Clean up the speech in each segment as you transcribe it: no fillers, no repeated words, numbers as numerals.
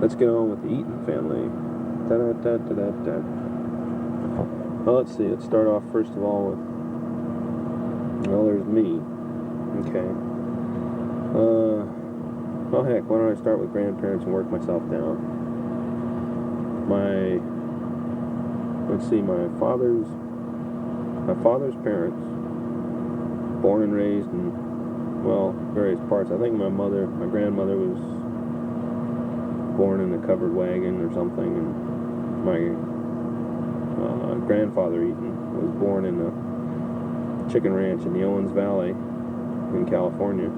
let's get on with the Eaton family. Da-da-da-da-da-da. Well, let's see. Let's start off first of all with, well, there's me. Okay. Well, heck, why don't I start with grandparents and work myself down? Let's see, my father's parents, born and raised in, well, various parts. I think my grandmother was born in a covered wagon or something, and my grandfather Eaton was born in a chicken ranch in the Owens Valley in California.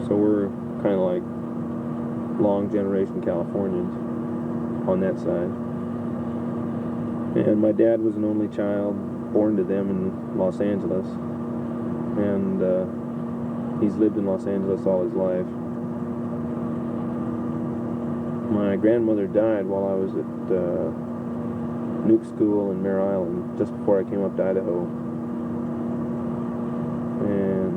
So we're kind of like long generation Californians on that side. And my dad was an only child, born to them in Los Angeles, and he's lived in Los Angeles all his life. My grandmother died while I was at Nuke School in Mare Island, just before I came up to Idaho. And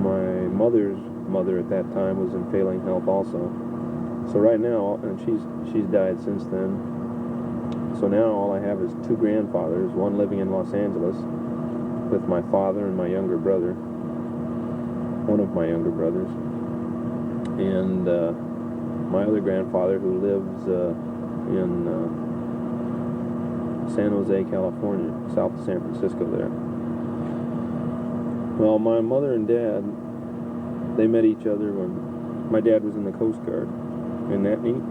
my mother's mother at that time was in failing health also. So right now, and she's died since then. So now all I have is two grandfathers, one living in Los Angeles with my father and my younger brother, one of my younger brothers, and my other grandfather who lives in San Jose, California, south of San Francisco there. Well, my mother and dad, they met each other when my dad was in the Coast Guard. Isn't that neat?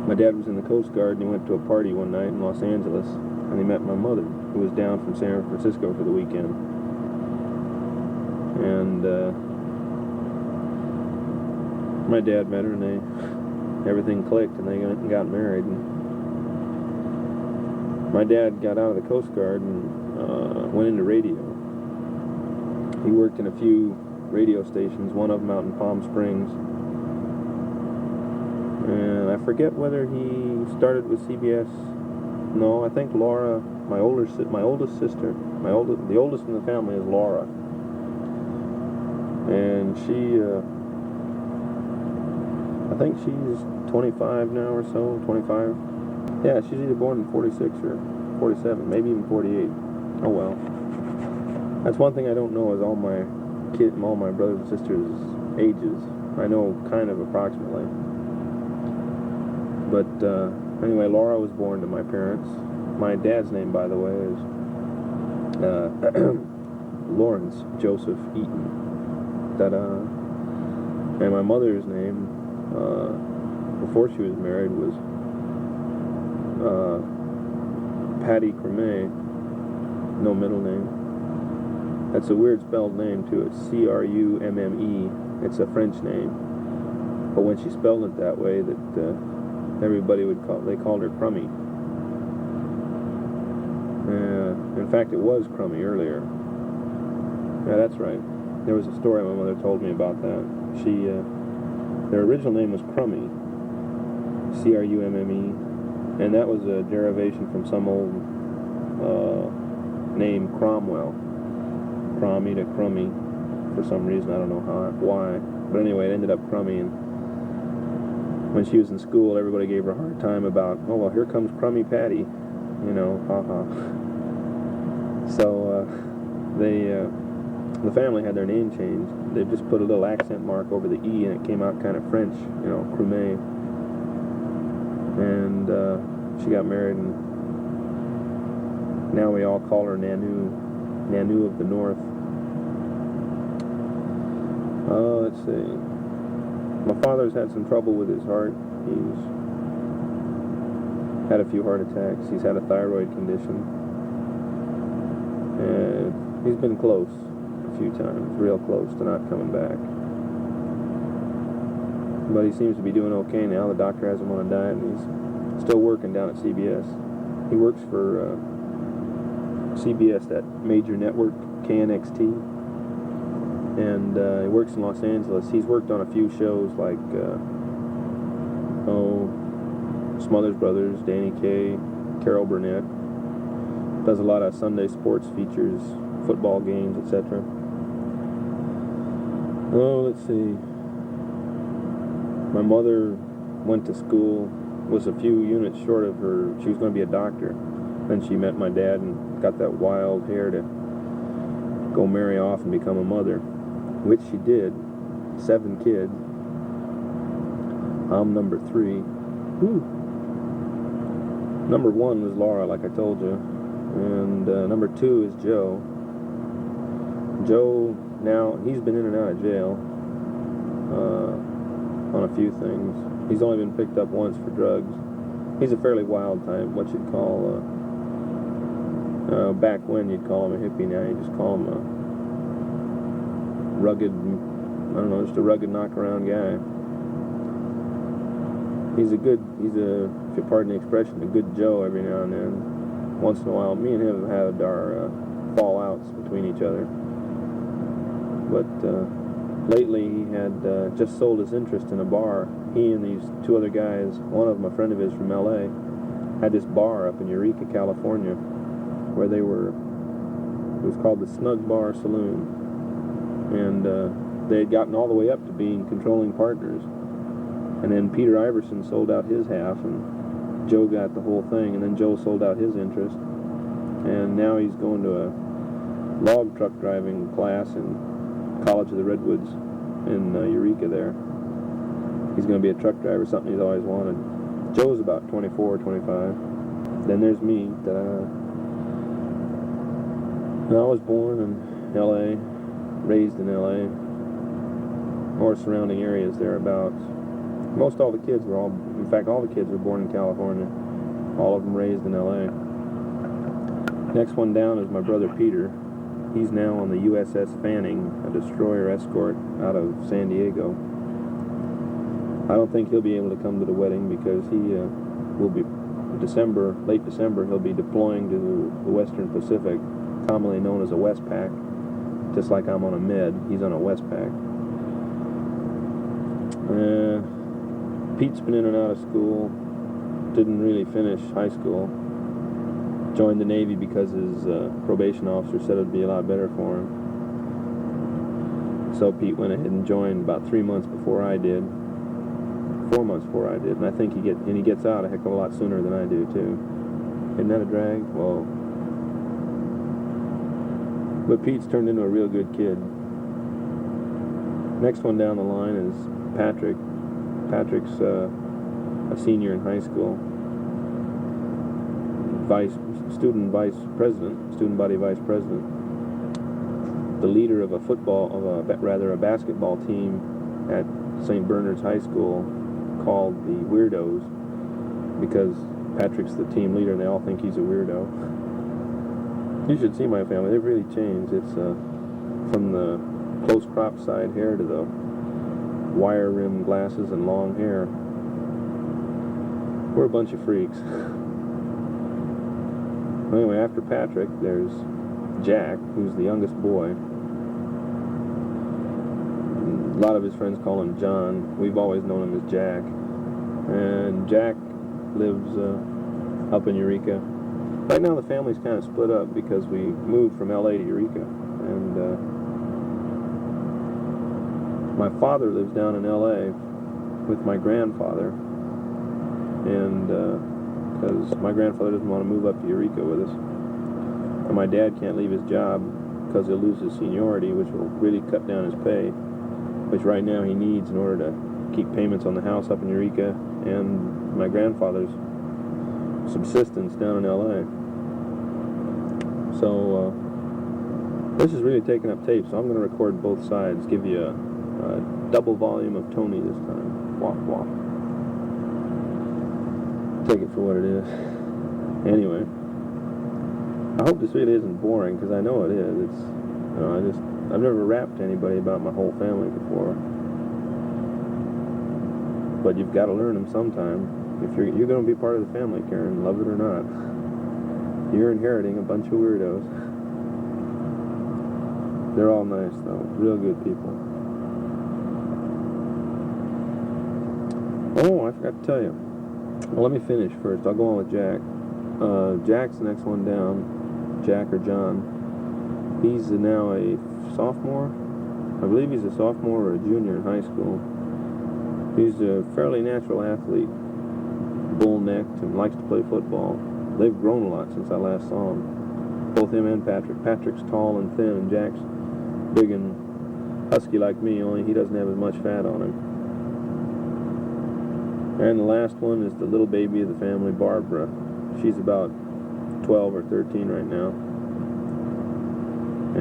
My dad was in the Coast Guard, and he went to a party one night in Los Angeles, and he met my mother, who was down from San Francisco for the weekend. And my dad met her, and everything clicked, and they got married. And my dad got out of the Coast Guard and went into radio. He worked in a few radio stations, one of them out in Palm Springs. And I forget whether he started with CBS. No, I think Laura, the oldest sister, the oldest in the family is Laura. And she, I think she's 25 now or so, 25. Yeah, she's either born in 46 or 47, maybe even 48. Oh well. That's one thing I don't know is all my brothers and sisters' ages. I know kind of approximately. But anyway, Laura was born to my parents. My dad's name, by the way, is Lawrence Joseph Eaton. Ta-da. And my mother's name, before she was married, was Patty Creme. No middle name. That's a weird spelled name, too. It's Crumme. It's a French name. But when she spelled it that way, that everybody they called her Crummy. In fact, it was Crummy earlier. Yeah, that's right. There was a story my mother told me about that. Their original name was Crummy, Crumme, and that was a derivation from some old name, Cromwell. Crummy to Crummy, for some reason, I don't know why. But anyway, it ended up Crummy, and when she was in school, everybody gave her a hard time about, oh, well, here comes Crummy Patty, haha. So the family had their name changed. They just put a little accent mark over the E, and it came out kind of French, Crumé. And she got married, and now we all call her Nanu of the North. Let's see. My father's had some trouble with his heart. He's had a few heart attacks. He's had a thyroid condition. And he's been close a few times, real close to not coming back. But he seems to be doing okay now. The doctor has him on a diet, and he's still working down at CBS. He works for CBS, that major network, KNXT. And he works in Los Angeles. He's worked on a few shows like Smothers Brothers, Danny Kaye, Carol Burnett. Does a lot of Sunday sports features, football games, etc. Oh, let's see. My mother went to school, was a few units short of her. She was going to be a doctor. Then she met my dad and got that wild hair to go marry off and become a mother, which she did. 7 kids. I'm number 3. Whew. Number 1 was Laura, like I told you, and number 2 is Joe. Joe, now, he's been in and out of jail on a few things. He's only been picked up once for drugs. He's a fairly wild type, what you'd call, back when you'd call him a hippie, now you just call him a rugged, I don't know, just a rugged knock-around guy. He's a, if you pardon the expression, a good Joe every now and then. Once in a while, me and him have had our fallouts between each other. But lately he had just sold his interest in a bar. He and these 2 other guys, one of them a friend of his from LA, had this bar up in Eureka, California, where they were, it was called the Snug Bar Saloon. And they had gotten all the way up to being controlling partners. And then Peter Iverson sold out his half, and Joe got the whole thing, and then Joe sold out his interest. And now he's going to a log truck driving class in College of the Redwoods in Eureka there. He's going to be a truck driver, something he's always wanted. Joe's about 24, 25. Then there's me. I was born in LA, raised in LA, or surrounding areas thereabouts. Most all the kids were in fact all the kids were born in California, all of them raised in LA. Next one down is my brother Peter. He's now on the USS Fanning, a destroyer escort out of San Diego. I don't think he'll be able to come to the wedding because he will be late December, he'll be deploying to the Western Pacific, commonly known as a Westpac. Just like I'm on a Med, he's on a Westpac. Pete's been in and out of school, didn't really finish high school. Joined the Navy because his probation officer said it would be a lot better for him. So Pete went ahead and joined about 3 months before I did. 4 months before I did, and I think he gets out a heck of a lot sooner than I do too. Isn't that a drag? Whoa. But Pete's turned into a real good kid. Next one down the line is Patrick. Patrick's a senior in high school. Student body vice president. The leader of a basketball team at St. Bernard's High School called the Weirdos, because Patrick's the team leader and they all think he's a weirdo. You should see my family. They've really changed. It's from the close crop side hair to the wire rimmed glasses and long hair. We're a bunch of freaks. Anyway, after Patrick, there's Jack, who's the youngest boy. A lot of his friends call him John. We've always known him as Jack. And Jack lives up in Eureka. Right now the family's kind of split up because we moved from LA to Eureka. And my father lives down in LA with my grandfather. And because my grandfather doesn't want to move up to Eureka with us. And my dad can't leave his job because he'll lose his seniority, which will really cut down his pay, which right now he needs in order to keep payments on the house up in Eureka and my grandfather's subsistence down in LA. So this is really taking up tape, so I'm going to record both sides, give you a double volume of Tony this time. Wah, wah. Take it for what it is. Anyway, I hope this really isn't boring, because I know it is. It's, I've never rapped to anybody about my whole family before. But you've got to learn them sometime. If you're going to be part of the family, Karen, love it or not. You're inheriting a bunch of weirdos. They're all nice, though. Real good people. Oh, I forgot to tell you. Well, let me finish first. I'll go on with Jack. Jack's the next one down. Jack or John. He's now a sophomore. I believe he's a sophomore or a junior in high school. He's a fairly natural athlete, bull-necked, and likes to play football. They've grown a lot since I last saw him. Both him and Patrick. Patrick's tall and thin, and Jack's big and husky like me, only he doesn't have as much fat on him. And the last one is the little baby of the family, Barbara. She's about 12 or 13 right now.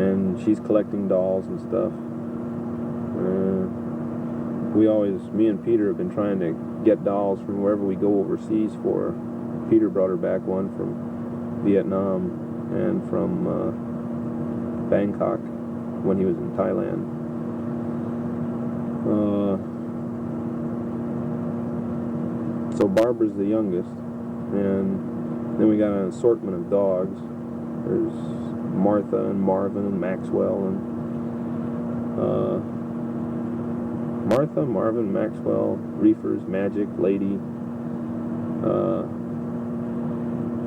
And she's collecting dolls and stuff. Me and Peter have been trying to get dolls from wherever we go overseas for her. Peter brought her back one from Vietnam and from Bangkok when he was in Thailand. So Barbara's the youngest, and then we got an assortment of dogs. There's Martha and Marvin and Maxwell and Marvin, Maxwell, Reefers, Magic, Lady.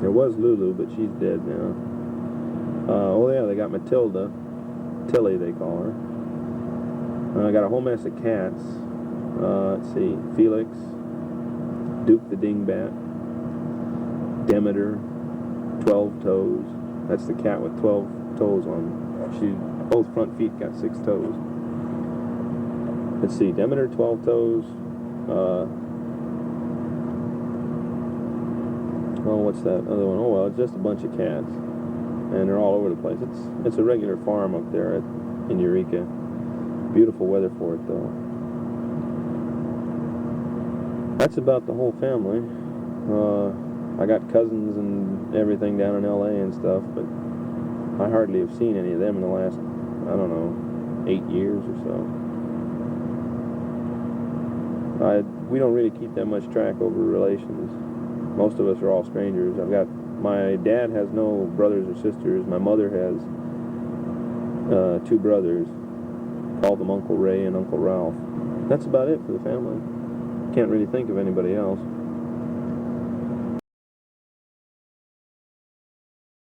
There was Lulu, but she's dead now. Oh yeah, they got Matilda, Tilly they call her. I got a whole mess of cats. Let's see, Felix, Duke the Dingbat, Demeter, 12 toes. That's the cat with 12 toes on. Both front feet got 6 toes. Let's see, Demeter, 12 toes. What's that other one? Oh, well, it's just a bunch of cats. And they're all over the place. It's a regular farm up there in Eureka. Beautiful weather for it, though. That's about the whole family. I got cousins and everything down in LA and stuff, but I hardly have seen any of them in the last, I don't know, 8 years or so. We don't really keep that much track over relations. Most of us are all strangers. My dad has no brothers or sisters. My mother has 2 brothers. Call them Uncle Ray and Uncle Ralph. That's about it for the family. Can't really think of anybody else.